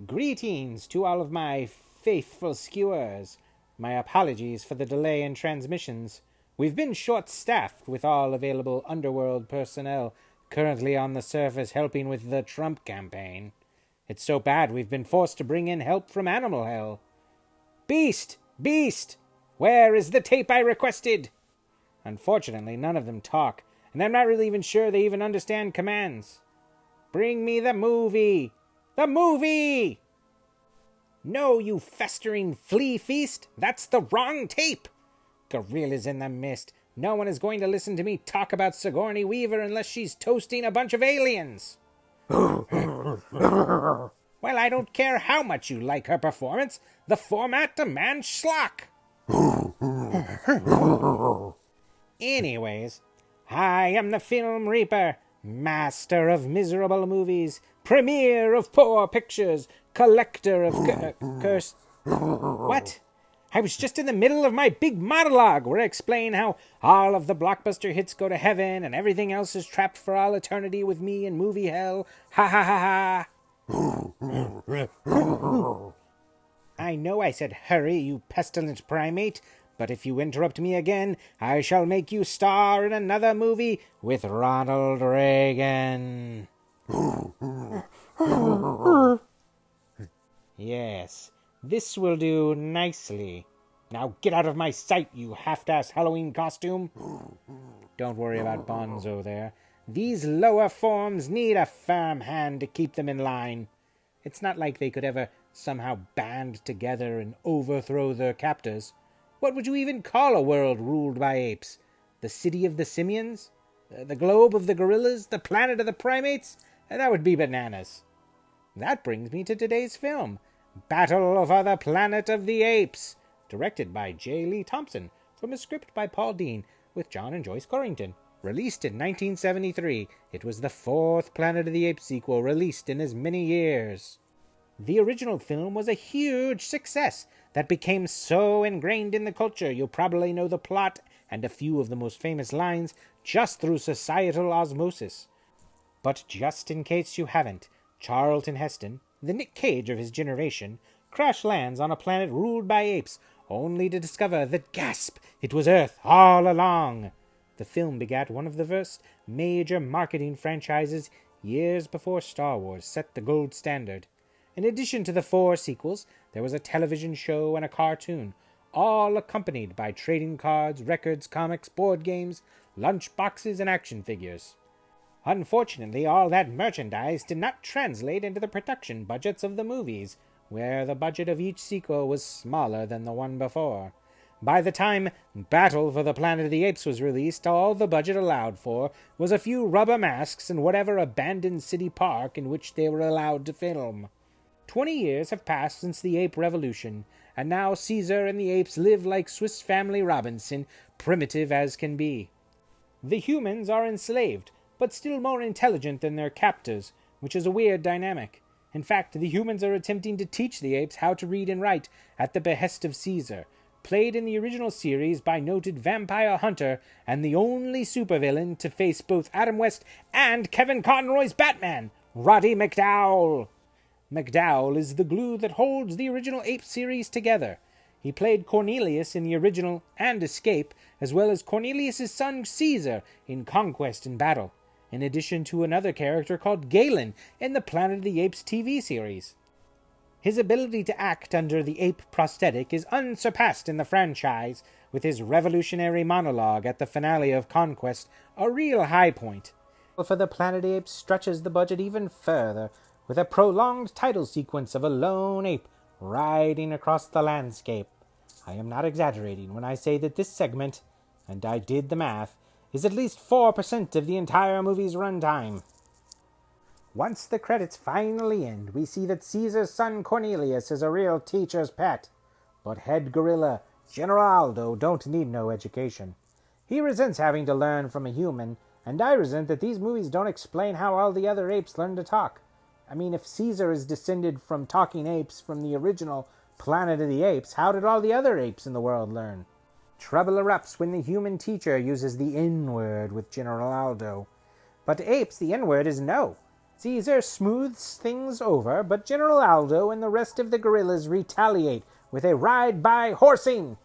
Greetings to all of my faithful skewers. My apologies for the delay in transmissions. We've been short-staffed with all available underworld personnel currently on the surface helping with the Trump campaign. It's so bad we've been forced to bring in help from Animal Hell. Beast! Beast! Where is the tape I requested? Unfortunately, none of them talk, and I'm not really even sure they even understand commands. Bring me the movie! The movie! No, you festering flea feast! That's the wrong tape! Gorillas in the mist. No one is going to listen to me talk about Sigourney Weaver unless she's toasting a bunch of aliens. Well, I don't care how much you like her performance. The format demands schlock. Anyways, I am the Film Reaper, master of miserable movies, premier of poor pictures, collector of cursed... What? I was just in the middle of my big monologue where I explain how all of the blockbuster hits go to heaven and everything else is trapped for all eternity with me in movie hell. Ha ha ha ha. I know I said hurry, you pestilent primate, but if you interrupt me again, I shall make you star in another movie with Ronald Reagan. Yes, this will do nicely. Now get out of my sight, you half-ass Halloween costume. Don't worry about Bonzo there. These lower forms need a firm hand to keep them in line. It's not like they could ever somehow band together and overthrow their captors. What would you even call a world ruled by apes? The city of the simians? The globe of the gorillas? The planet of the primates? That would be bananas. That brings me to today's film, Battle for the Planet of the Apes, directed by J. Lee Thompson, from a script by Paul Dean, with John and Joyce Corrington. Released in 1973, it was the fourth Planet of the Apes sequel released in as many years. The original film was a huge success that became so ingrained in the culture you'll probably know the plot and a few of the most famous lines just through societal osmosis. But just in case you haven't, Charlton Heston, the Nick Cage of his generation, crash lands on a planet ruled by apes, only to discover that, gasp, it was Earth all along. The film begat one of the first major marketing franchises years before Star Wars set the gold standard. In addition to the 4 sequels, there was a television show and a cartoon, all accompanied by trading cards, records, comics, board games, lunch boxes, and action figures. Unfortunately, all that merchandise did not translate into the production budgets of the movies, where the budget of each sequel was smaller than the one before. By the time Battle for the Planet of the Apes was released, all the budget allowed for was a few rubber masks and whatever abandoned city park in which they were allowed to film. 20 years have passed since the Ape Revolution, and now Caesar and the apes live like Swiss Family Robinson, primitive as can be. The humans are enslaved, but still more intelligent than their captors, which is a weird dynamic. In fact, the humans are attempting to teach the apes how to read and write at the behest of Caesar, played in the original series by noted vampire hunter and the only supervillain to face both Adam West and Kevin Conroy's Batman, Roddy McDowall. McDowall is the glue that holds the original Ape series together. He played Cornelius in the original and Escape, as well as Cornelius' son Caesar in Conquest and Battle, in addition to another character called Galen in the Planet of the Apes TV series. His ability to act under the ape prosthetic is unsurpassed in the franchise, with his revolutionary monologue at the finale of Conquest a real high point. For the Planet of the Apes stretches the budget even further, with a prolonged title sequence of a lone ape riding across the landscape. I am not exaggerating when I say that this segment, and I did the math, is at least 4% of the entire movie's runtime. Once the credits finally end, we see that Caesar's son Cornelius is a real teacher's pet. But head gorilla, General Aldo, don't need no education. He resents having to learn from a human, and I resent that these movies don't explain how all the other apes learn to talk. I mean, if Caesar is descended from talking apes from the original Planet of the Apes, how did all the other apes in the world learn? Trouble erupts when the human teacher uses the N-word with General Aldo. But to apes, the N-word is no. Caesar smooths things over, but General Aldo and the rest of the guerrillas retaliate with a ride by horsing.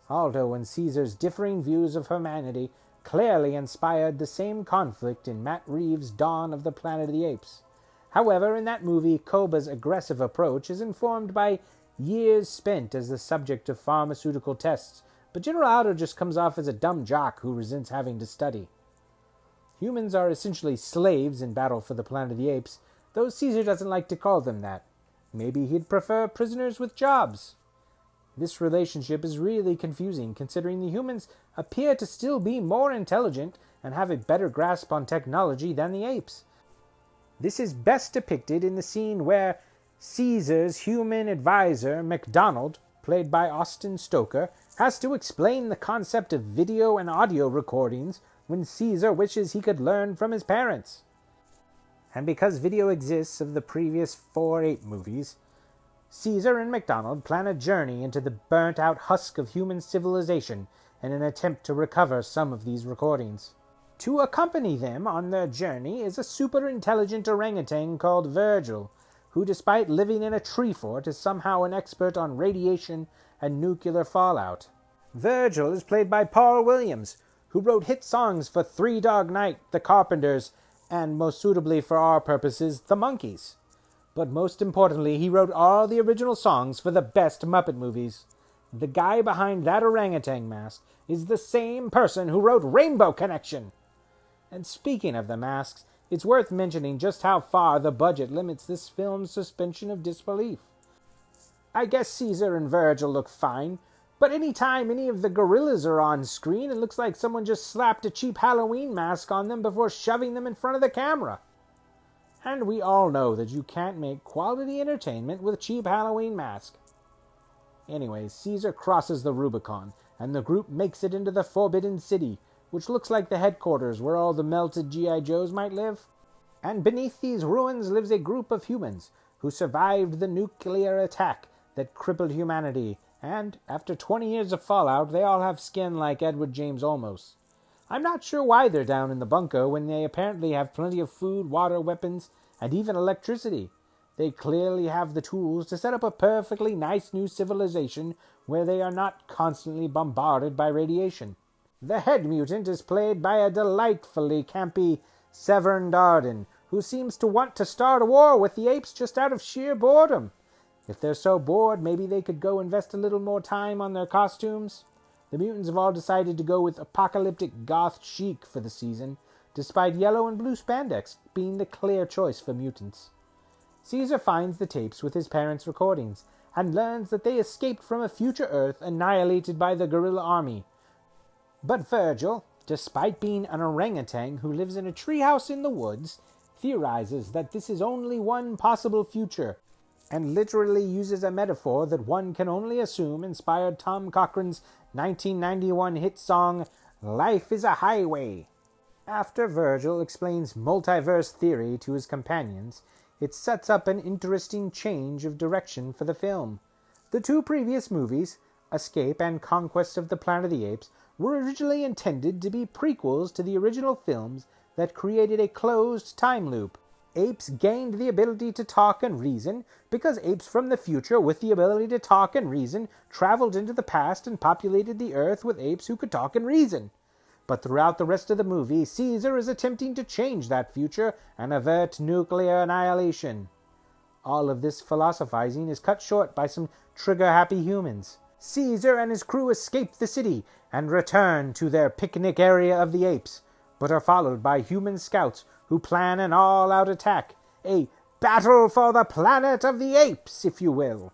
Aldo and Caesar's differing views of humanity clearly inspired the same conflict in Matt Reeves' Dawn of the Planet of the Apes. However, in that movie, Koba's aggressive approach is informed by years spent as the subject of pharmaceutical tests, but General Aldo just comes off as a dumb jock who resents having to study. Humans are essentially slaves in Battle for the Planet of the Apes, though Caesar doesn't like to call them that. Maybe he'd prefer prisoners with jobs. This relationship is really confusing, considering the humans appear to still be more intelligent and have a better grasp on technology than the apes. This is best depicted in the scene where Caesar's human advisor, MacDonald, played by Austin Stoker, has to explain the concept of video and audio recordings when Caesar wishes he could learn from his parents. And because video exists of the previous 4 ape movies, Caesar and MacDonald plan a journey into the burnt-out husk of human civilization in an attempt to recover some of these recordings. To accompany them on their journey is a super-intelligent orangutan called Virgil, who, despite living in a tree fort, is somehow an expert on radiation and nuclear fallout. Virgil is played by Paul Williams, who wrote hit songs for Three Dog Night, The Carpenters, and most suitably for our purposes, The Monkees. But most importantly, he wrote all the original songs for the best Muppet movies. The guy behind that orangutan mask is the same person who wrote Rainbow Connection. And speaking of the masks, it's worth mentioning just how far the budget limits this film's suspension of disbelief. I guess Caesar and Virgil look fine, but any time any of the gorillas are on screen, it looks like someone just slapped a cheap Halloween mask on them before shoving them in front of the camera. And we all know that you can't make quality entertainment with a cheap Halloween mask. Anyway, Caesar crosses the Rubicon, and the group makes it into the Forbidden City, which looks like the headquarters where all the melted G.I. Joes might live. And beneath these ruins lives a group of humans who survived the nuclear attack that crippled humanity, and after 20 years of fallout, they all have skin like Edward James Olmos. I'm not sure why they're down in the bunker when they apparently have plenty of food, water, weapons, and even electricity. They clearly have the tools to set up a perfectly nice new civilization where they are not constantly bombarded by radiation. The head mutant is played by a delightfully campy Severn Darden, who seems to want to start a war with the apes just out of sheer boredom. If they're so bored, maybe they could go invest a little more time on their costumes. The mutants have all decided to go with apocalyptic goth chic for the season, despite yellow and blue spandex being the clear choice for mutants. Caesar finds the tapes with his parents' recordings, and learns that they escaped from a future Earth annihilated by the gorilla army. But Virgil, despite being an orangutan who lives in a treehouse in the woods, theorizes that this is only one possible future, and literally uses a metaphor that one can only assume inspired Tom Cochrane's 1991 hit song, Life is a Highway. After Virgil explains multiverse theory to his companions, it sets up an interesting change of direction for the film. The 2 previous movies, Escape and Conquest of the Planet of the Apes, were originally intended to be prequels to the original films that created a closed time loop. Apes gained the ability to talk and reason because apes from the future with the ability to talk and reason traveled into the past and populated the Earth with apes who could talk and reason. But throughout the rest of the movie, Caesar is attempting to change that future and avert nuclear annihilation. All of this philosophizing is cut short by some trigger-happy humans. Caesar and his crew escape the city and return to their picnic area of the apes, but are followed by human scouts who plan an all-out attack, a battle for the planet of the apes, if you will.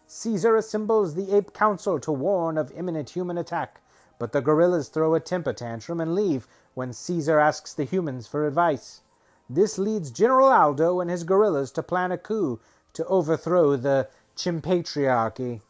Caesar assembles the Ape Council to warn of imminent human attack, but the gorillas throw a temper tantrum and leave when Caesar asks the humans for advice. This leads General Aldo and his gorillas to plan a coup to overthrow the Chimpatriarchy.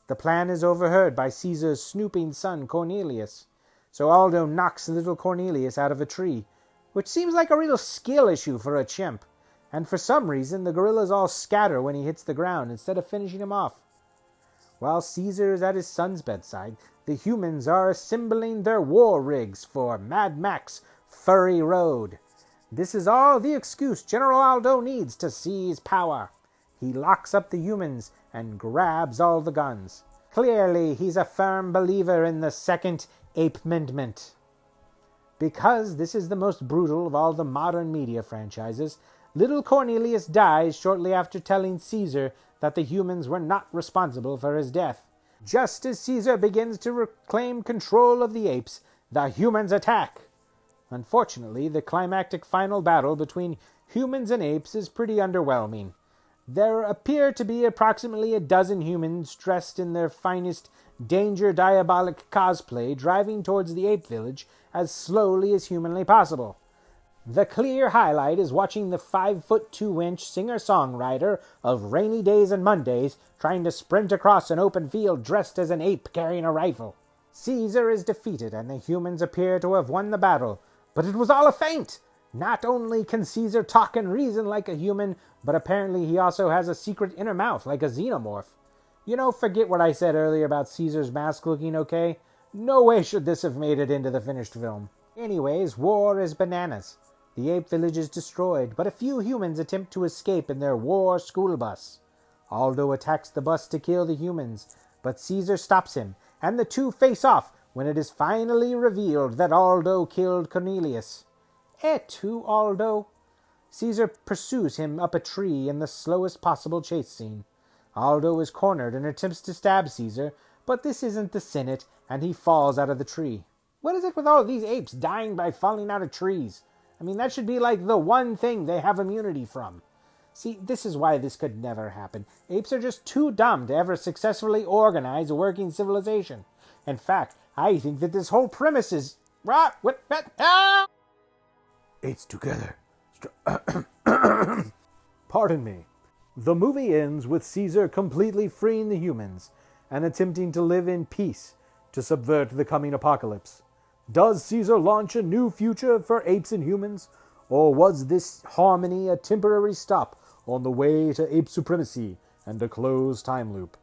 The plan is overheard by Caesar's snooping son Cornelius, so Aldo knocks little Cornelius out of a tree, which seems like a real skill issue for a chimp, and for some reason the gorillas all scatter when he hits the ground instead of finishing him off. While Caesar is at his son's bedside, the humans are assembling their war rigs for Mad Max Furry Road. This is all the excuse General Aldo needs to seize power. He locks up the humans and grabs all the guns. Clearly, he's a firm believer in the Second Ape Amendment. Because this is the most brutal of all the modern media franchises, little Cornelius dies shortly after telling Caesar that the humans were not responsible for his death. Just as Caesar begins to reclaim control of the apes, the humans attack. Unfortunately, the climactic final battle between humans and apes is pretty underwhelming. There appear to be approximately a dozen humans dressed in their finest Danger Diabolic cosplay driving towards the ape village as slowly as humanly possible. The clear highlight is watching the 5'2" singer-songwriter of Rainy Days and Mondays trying to sprint across an open field dressed as an ape carrying a rifle. Caesar is defeated and the humans appear to have won the battle, but it was all a feint! Not only can Caesar talk and reason like a human, but apparently he also has a secret inner mouth like a xenomorph. Forget what I said earlier about Caesar's mask looking okay. No way should this have made it into the finished film. Anyways, war is bananas. The ape village is destroyed, but a few humans attempt to escape in their war school bus. Aldo attacks the bus to kill the humans, but Caesar stops him, and the two face off when it is finally revealed that Aldo killed Cornelius. Et tu, Aldo? Caesar pursues him up a tree in the slowest possible chase scene. Aldo is cornered and attempts to stab Caesar, but this isn't the Senate, and he falls out of the tree. What is it with all these apes dying by falling out of trees? That should be like the one thing they have immunity from. See, this is why this could never happen. Apes are just too dumb to ever successfully organize a working civilization. In fact, I think that this whole premise is... Apes together. Pardon me. The movie ends with Caesar completely freeing the humans and attempting to live in peace to subvert the coming apocalypse. Does Caesar launch a new future for apes and humans, or was this harmony a temporary stop on the way to ape supremacy and a closed time loop?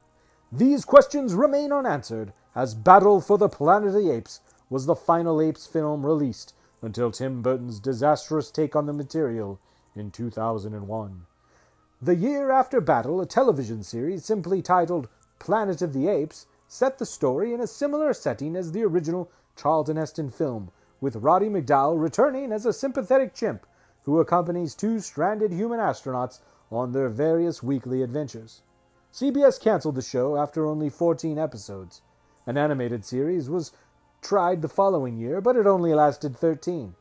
These questions remain unanswered, as Battle for the Planet of the Apes was the final Apes film released until Tim Burton's disastrous take on the material in 2001. The year after Battle, a television series simply titled Planet of the Apes set the story in a similar setting as the original Charlton Heston film, with Roddy McDowall returning as a sympathetic chimp who accompanies two stranded human astronauts on their various weekly adventures. CBS canceled the show after only 14 episodes. An animated series was tried the following year, but it only lasted 13.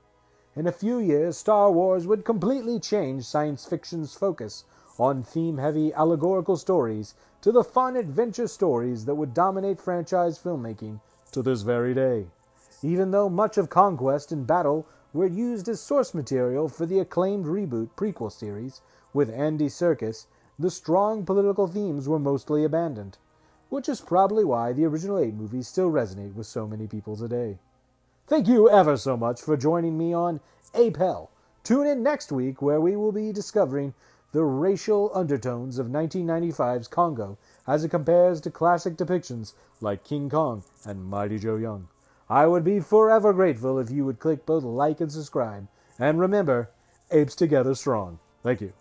In a few years, Star Wars would completely change science fiction's focus on theme-heavy allegorical stories to the fun adventure stories that would dominate franchise filmmaking to this very day. Even though much of Conquest and Battle were used as source material for the acclaimed reboot prequel series with Andy Serkis, the strong political themes were mostly abandoned, which is probably why the original 8 movies still resonate with so many people today. Thank you ever so much for joining me on Ape Hell. Tune in next week where we will be discovering the racial undertones of 1995's Congo as it compares to classic depictions like King Kong and Mighty Joe Young. I would be forever grateful if you would click both like and subscribe. And remember, apes together strong. Thank you.